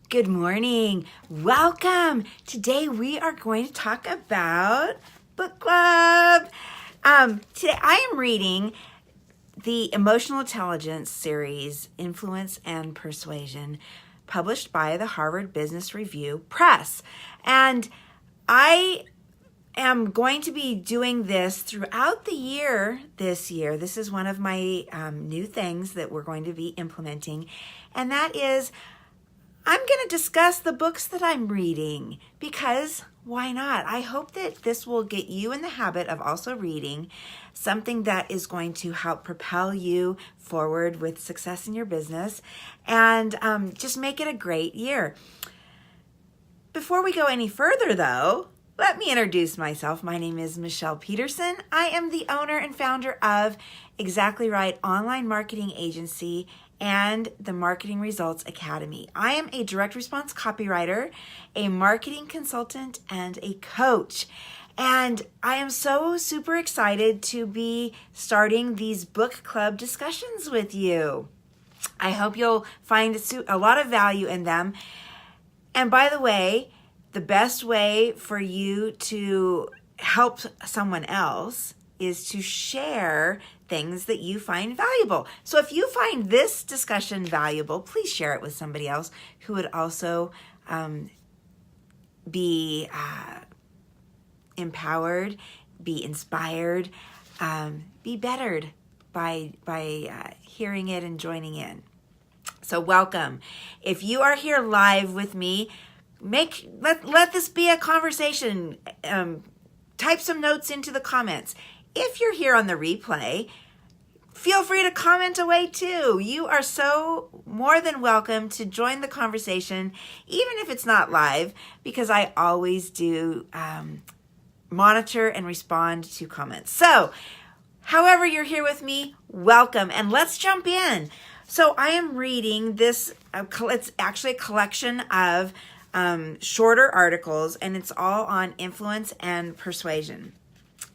Good morning. Welcome. Today we are going to talk about book club. Today I am reading the Emotional Intelligence series, Influence and Persuasion, published by the Harvard Business Review Press. And I am going to be doing this throughout the year this year. This is one of my new things that we're going to be implementing, and that is I'm going to discuss the books that I'm reading because why not? I hope that this will get you in the habit of also reading something that is going to help propel you forward with success in your business and just make it a great year. Before we go any further though, let me introduce myself. My name is Michele Peterson. I am the owner and founder of Exactly Right Online Marketing Agency and the Marketing Results Academy. I am a direct response copywriter, a marketing consultant, and a coach. And I am so super excited to be starting these book club discussions with you. I hope you'll find a lot of value in them. And by the way, the best way for you to help someone else is to share things that you find valuable. So if you find this discussion valuable, please share it with somebody else who would also be empowered, be inspired, be bettered by hearing it and joining in. So welcome. If you are here live with me, let this be a conversation. Type some notes into the comments. If you're here on the replay, feel free to comment away too. You are so more than welcome to join the conversation, even if it's not live, because I always do monitor and respond to comments. So, however you're here with me, welcome, and let's jump in. So I am reading this, it's actually a collection of shorter articles, and it's all on influence and persuasion.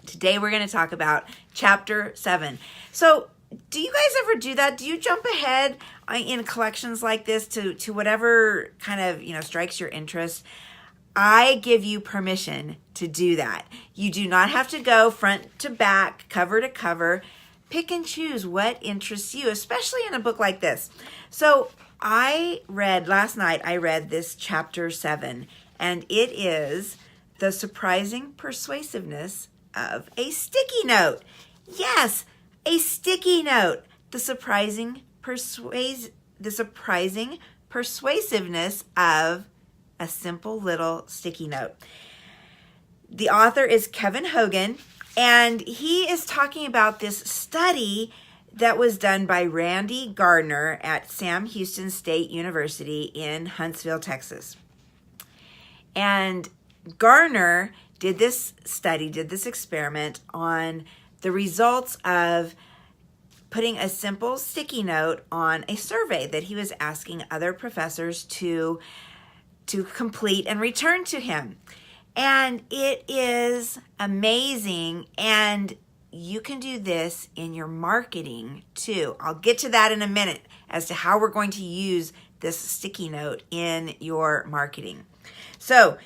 Today we're going to talk about chapter 7. So do you guys ever do that? Do you jump ahead in collections like this to whatever kind of, strikes your interest? I give you permission to do that. You do not have to go front to back, cover to cover. Pick and choose what interests you, especially in a book like this. So last night I read this chapter 7, and it is The Surprising Persuasiveness of a Sticky Note. Yes, a sticky note. The surprising persuasiveness of a simple little sticky note. The author is Kevin Hogan, and he is talking about this study that was done by Randy Gardner at Sam Houston State University in Huntsville, Texas. And Gardner did this experiment on the results of putting a simple sticky note on a survey that he was asking other professors to complete and return to him. And it is amazing, and you can do this in your marketing too. I'll get to that in a minute as to how we're going to use this sticky note in your marketing. So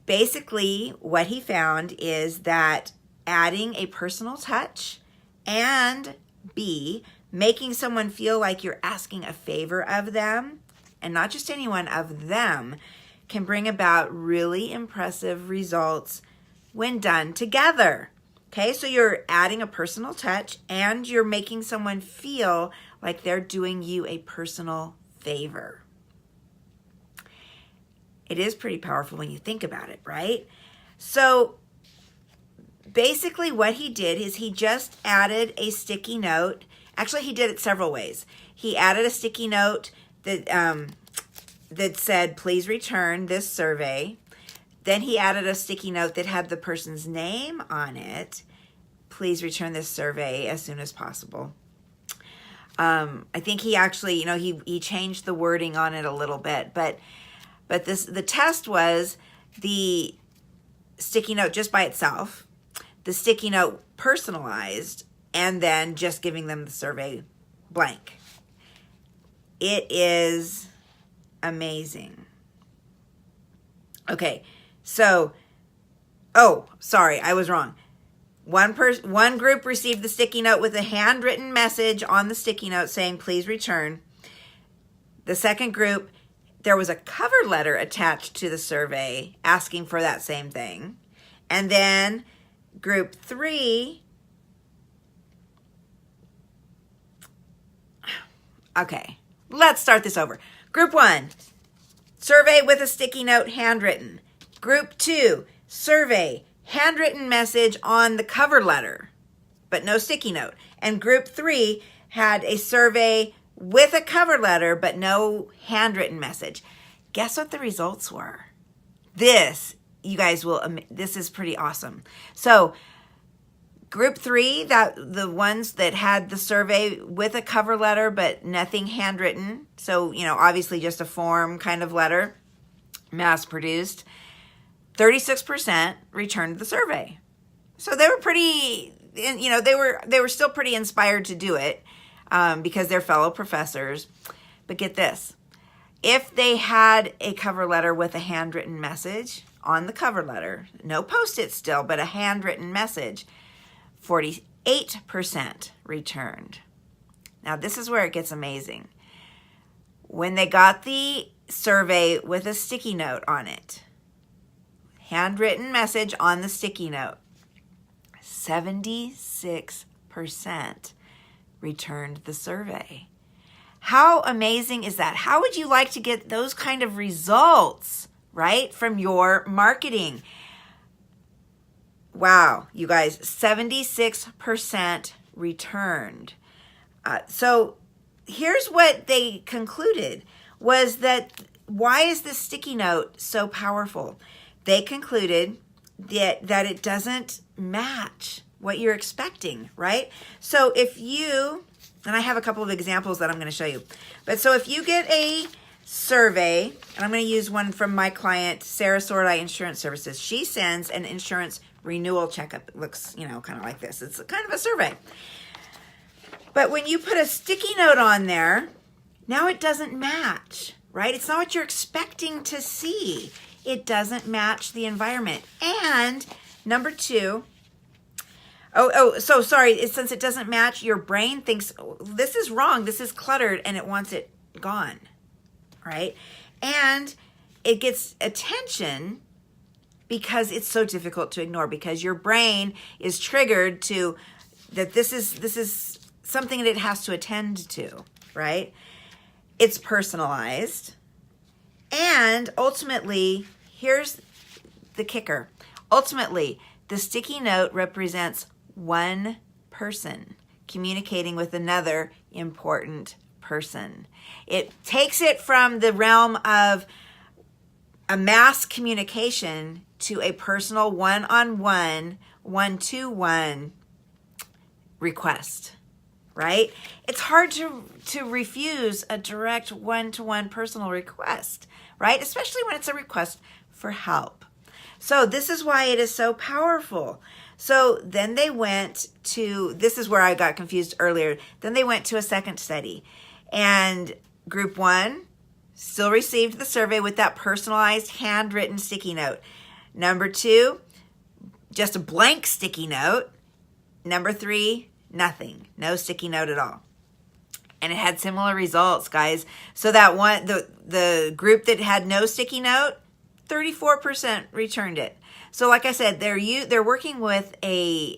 basically what he found is that adding a personal touch and making someone feel like you're asking a favor of them, and not just anyone, of them, can bring about really impressive results when done together. Okay, so you're adding a personal touch and you're making someone feel like they're doing you a personal favor. It is pretty powerful when you think about it, right? So basically what he did is he just added a sticky note. Actually, he did it several ways. He added a sticky note that said, please return this survey. Then he added a sticky note that had the person's name on it. Please return this survey as soon as possible. I think he actually, he changed the wording on it a little bit, but the test was the sticky note just by itself, the sticky note personalized, and then just giving them the survey blank. It is amazing. Okay, so, oh, sorry, I was wrong. One group received the sticky note with a handwritten message on the sticky note saying, please return. The second group, there was a cover letter attached to the survey asking for that same thing. And then group 3, okay, let's start this over. Group 1, survey with a sticky note handwritten. Group 2, survey, handwritten message on the cover letter, but no sticky note. And group 3 had a survey with a cover letter, but no handwritten message. Guess what the results were? This, you guys will, this is pretty awesome. So group 3, the ones that had the survey with a cover letter, but nothing handwritten. So, obviously just a form kind of letter, mass produced. 36% returned the survey. So they were pretty, they were still pretty inspired to do it because they're fellow professors. But get this, if they had a cover letter with a handwritten message on the cover letter, no post-it still, but a handwritten message, 48% returned. Now this is where it gets amazing. When they got the survey with a sticky note on it, handwritten message on the sticky note, 76% returned the survey. How amazing is that? How would you like to get those kind of results, right, from your marketing? Wow, you guys, 76% returned. So here's what they concluded was that why is this sticky note so powerful? They concluded that it doesn't match what you're expecting, right? So if you, and I have a couple of examples that I'm going to show you, but so if you get a survey, and I'm going to use one from my client, Sarah Sordai Insurance Services. She sends an insurance renewal checkup. It looks, kind of like this. It's kind of a survey. But when you put a sticky note on there, now it doesn't match, right? It's not what you're expecting to see. It doesn't match the environment. And number 2, so sorry, since it doesn't match, your brain thinks, oh, this is wrong, this is cluttered, and it wants it gone, right? And it gets attention because it's so difficult to ignore, because your brain is triggered to that this is something that it has to attend to, right? It's personalized. And ultimately, here's the kicker. Ultimately, the sticky note represents one person communicating with another important person. It takes it from the realm of a mass communication to a personal one-on-one, one-to-one request, right? It's hard to refuse a direct one-to-one personal request, right? Especially when it's a request for help. So this is why it is so powerful. So then they went to, this is where I got confused earlier. Then they went to a second study, and group 1 still received the survey with that personalized handwritten sticky note. Number 2, just a blank sticky note. Number 3, nothing, no sticky note at all. And it had similar results, guys. So that one, the group that had no sticky note, 34% returned it. So like I said, they're working with a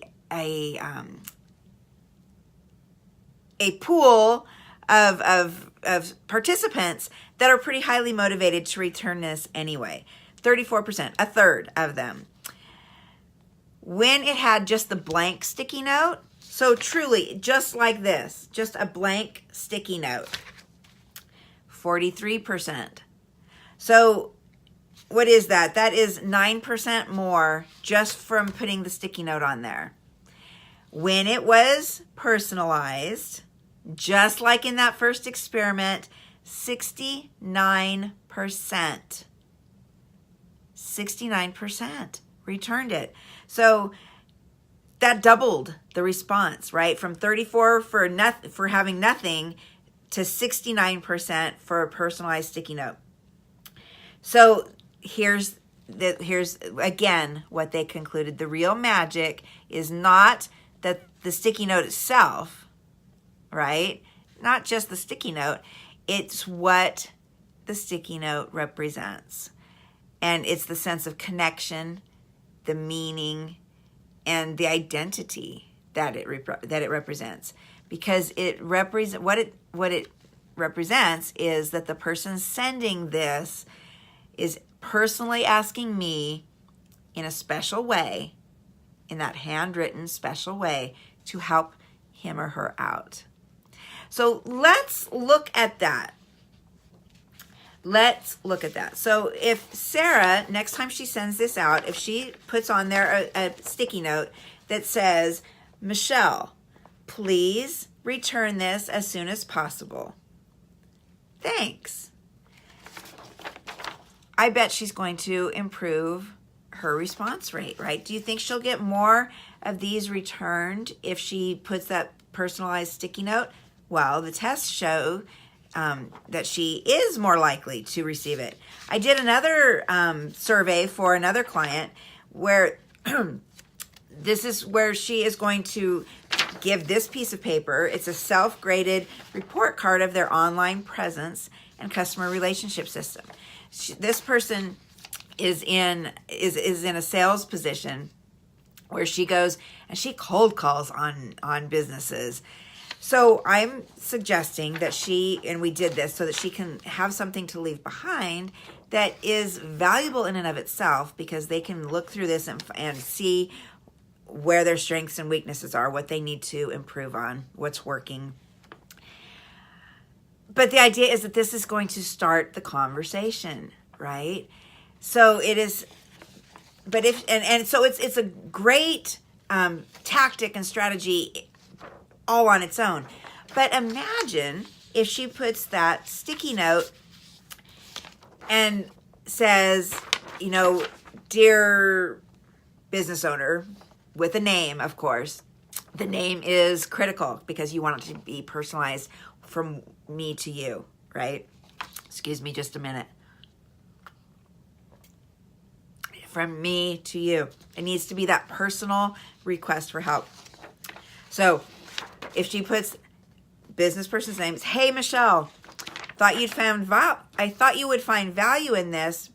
pool of participants that are pretty highly motivated to return this anyway. 34%, a third of them. When it had just the blank sticky note, so truly just like this, just a blank sticky note, 43%. So what is that? That is 9% more just from putting the sticky note on there. When it was personalized, just like in that first experiment, 69%. 69% returned it. So that doubled the response, right? From 34 for having nothing to 69% for a personalized sticky note. So here's again what they concluded. The real magic is not that the sticky note itself, right? Not just the sticky note. It's what the sticky note represents. And it's the sense of connection, the meaning, and the identity that it represents. Because what it represents is that the person sending this is personally asking me in a special way, in that handwritten special way, to help him or her out. So let's look at that. So if Sarah, next time she sends this out, if she puts on there a sticky note that says, Michele, please return this as soon as possible. Thanks. I bet she's going to improve her response rate, right? Do you think she'll get more of these returned if she puts that personalized sticky note? Well, the tests show that she is more likely to receive it. I did another survey for another client where this is where she is going to give this piece of paper. It's a self-graded report card of their online presence and customer relationship system. This person is in a sales position where she goes and she cold calls on businesses. So I'm suggesting that and we did this so that she can have something to leave behind that is valuable in and of itself, because they can look through this and see where their strengths and weaknesses are, what they need to improve on, what's working. But the idea is that this is going to start the conversation, right? So it is, but so it's a great tactic and strategy all on its own. But imagine if she puts that sticky note and says, dear business owner, with a name, of course. The name is critical because you want it to be personalized from me to you, right? Excuse me just a minute. From me to you. It needs to be that personal request for help. So if she puts business person's names, hey Michele, I thought you would find value in this.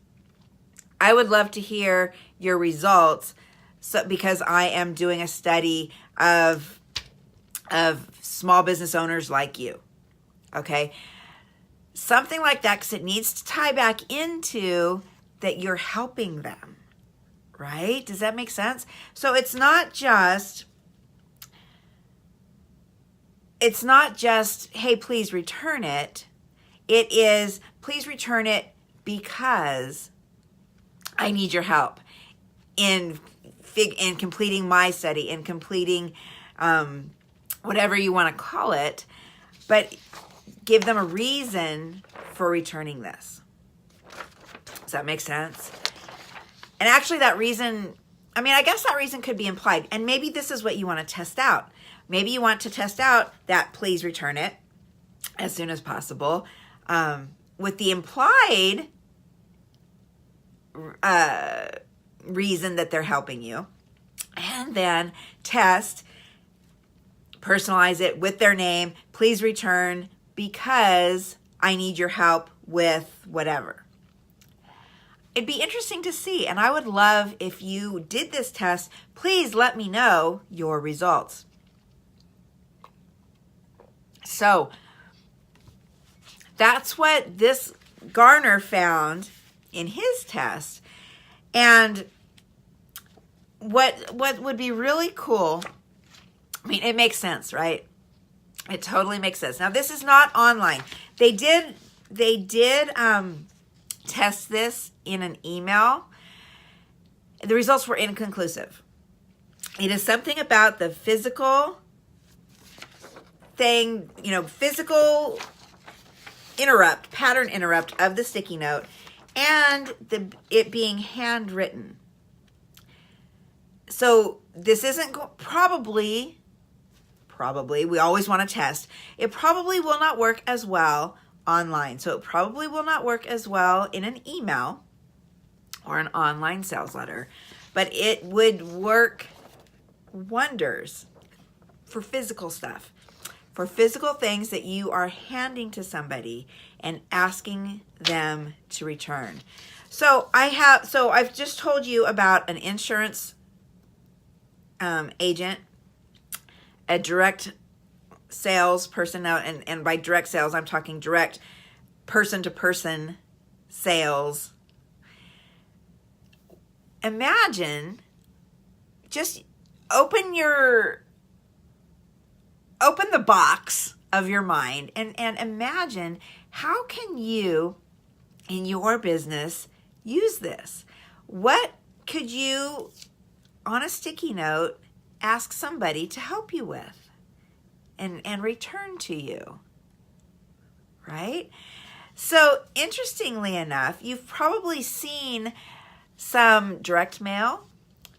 I would love to hear your results. So because I am doing a study of small business owners like you. Okay? Something like that, because it needs to tie back into that you're helping them. Right? Does that make sense? So it's not just, hey, please return it. It is, please return it because I need your help in completing my study, in completing whatever you want to call it, but give them a reason for returning this. Does that make sense? And actually that reason, I guess that reason could be implied. And maybe this is what you want to test out. Maybe you want to test out that please return it as soon as possible with the implied reason that they're helping you, and then test, personalize it with their name, please return because I need your help with whatever. It'd be interesting to see, and I would love if you did this test. Please let me know your results. So that's what this Garner found in his test. And what would be really cool, it makes sense, right? It totally makes sense. Now, this is not online. They did test this in an email. The results were inconclusive. It is something about the physical thing, physical pattern interrupt of the sticky note, and it being handwritten. So this isn't probably, we always want to test. It probably will not work as well online. So it probably will not work as well in an email or an online sales letter, but it would work wonders for physical stuff, for physical things that you are handing to somebody and asking them to return. So I've just told you about an insurance agent, a direct sales person. Now, and by direct sales, I'm talking direct person-to-person sales. Imagine, just open the box of your mind and imagine, how can you in your business use this? What could you, on a sticky note, ask somebody to help you with and return to you, right? So interestingly enough, you've probably seen some direct mail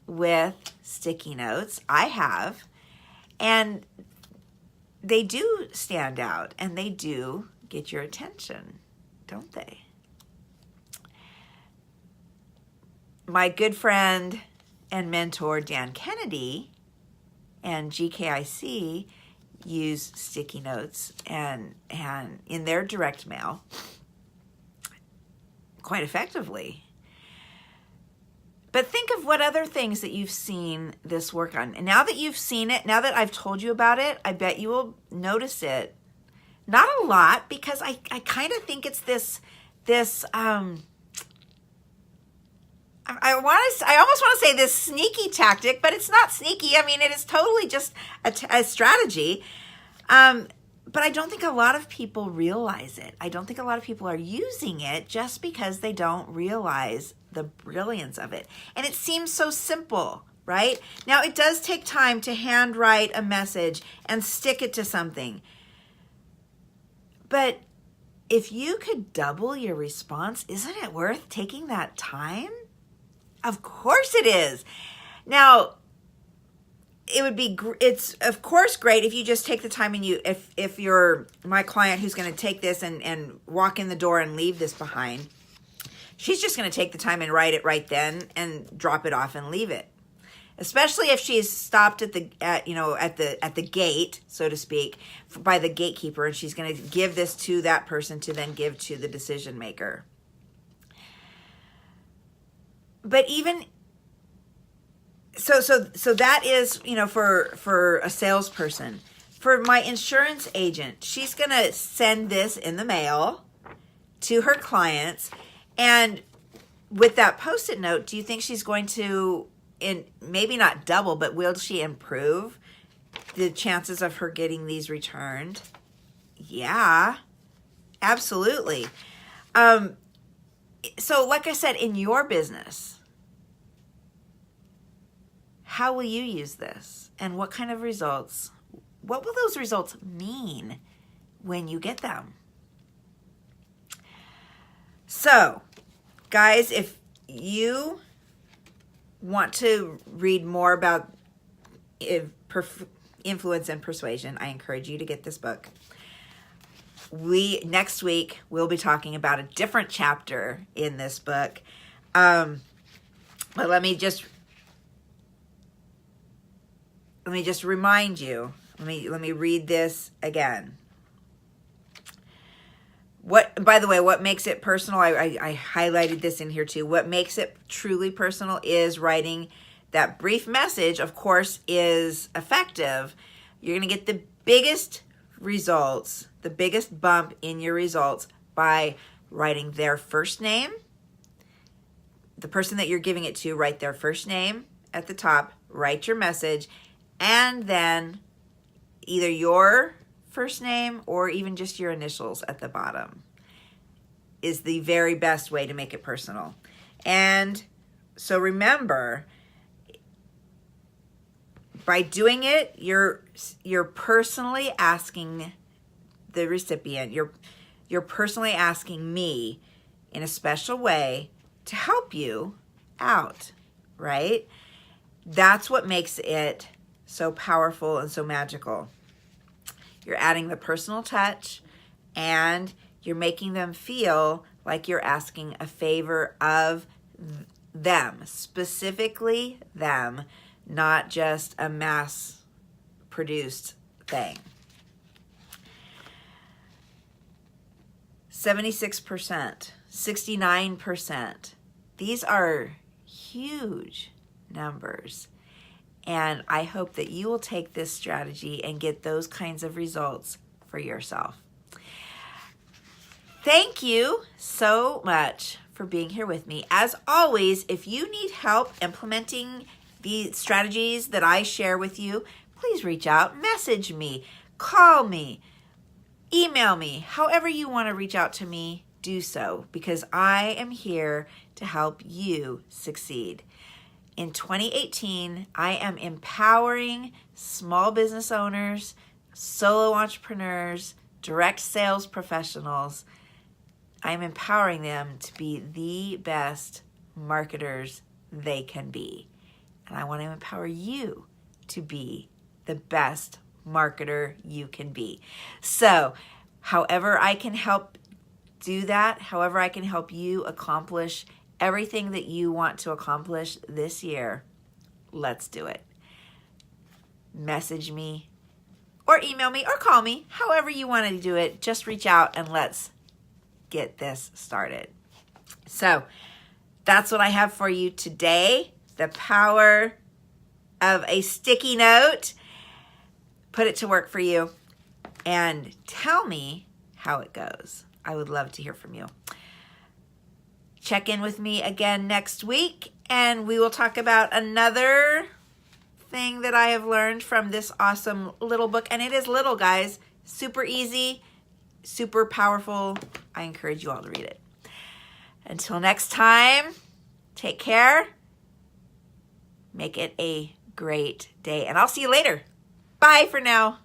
with sticky notes. I have, and they do stand out and they do get your attention, don't they? My good friend and mentor Dan Kennedy and GKIC use sticky notes and in their direct mail quite effectively. But think of what other things that you've seen this work on. And now that you've seen it, now that I've told you about it, I bet you will notice it. Not a lot, because I kind of think it's this I almost want to say this sneaky tactic, but it's not sneaky. I mean, it is totally just a strategy. But I don't think a lot of people realize it. I don't think a lot of people are using it just because they don't realize the brilliance of it. And it seems so simple, right? Now, it does take time to handwrite a message and stick it to something. But if you could double your response, isn't it worth taking that time? Of course it is. Now, it's of course great if you just take the time and if you're my client who's going to take this and walk in the door and leave this behind, she's just going to take the time and write it right then and drop it off and leave it. Especially if she's stopped at the gate, so to speak, by the gatekeeper, and she's going to give this to that person to then give to the decision maker. But even so that is, for a salesperson. For my insurance agent, she's going to send this in the mail to her clients, and with that Post-it note, do you think she's going to, maybe not double, but will she improve the chances of her getting these returned? Yeah, absolutely. So like I said, in your business, how will you use this? And what kind of results? What will those results mean when you get them? So, guys, if you want to read more about influence and persuasion, I encourage you to get this book. Next week we'll be talking about a different chapter in this book. But let me just remind you. Let me read this again. By the way, what makes it personal, I highlighted this in here too. What makes it truly personal is writing that brief message, of course, is effective. You're going to get the biggest results, the biggest bump in your results by writing their first name. The person that you're giving it to, write their first name at the top, write your message, and then either your first name or even just your initials at the bottom is the very best way to make it personal. And so remember, by doing it, you're personally asking the recipient, you're personally asking me in a special way to help you out, right? That's what makes it so powerful and so magical. You're adding the personal touch, and You're making them feel like you're asking a favor of them, specifically them, not just a mass-produced thing. 76%, 69%. These are huge numbers. And I hope that you will take this strategy and get those kinds of results for yourself. Thank you so much for being here with me. As always, if you need help implementing the strategies that I share with you, please reach out, message me, call me, email me. However you want to reach out to me, do so, because I am here to help you succeed. In 2018, I am empowering small business owners, solo entrepreneurs, direct sales professionals. I'm empowering them to be the best marketers they can be. And I want to empower you to be the best marketer you can be. So, however I can help do that, however I can help you accomplish everything that you want to accomplish this year, let's do it. Message me or email me or call me, however you want to do it. Just reach out and let's get this started. So that's what I have for you today. The power of a sticky note. Put it to work for you and tell me how it goes. I would love to hear from you. Check in with me again next week, and we will talk about another thing that I have learned from this awesome little book. And it is little, guys. Super easy, super powerful. I encourage you all to read it. Until next time, take care. Make it a great day, and I'll see you later. Bye for now.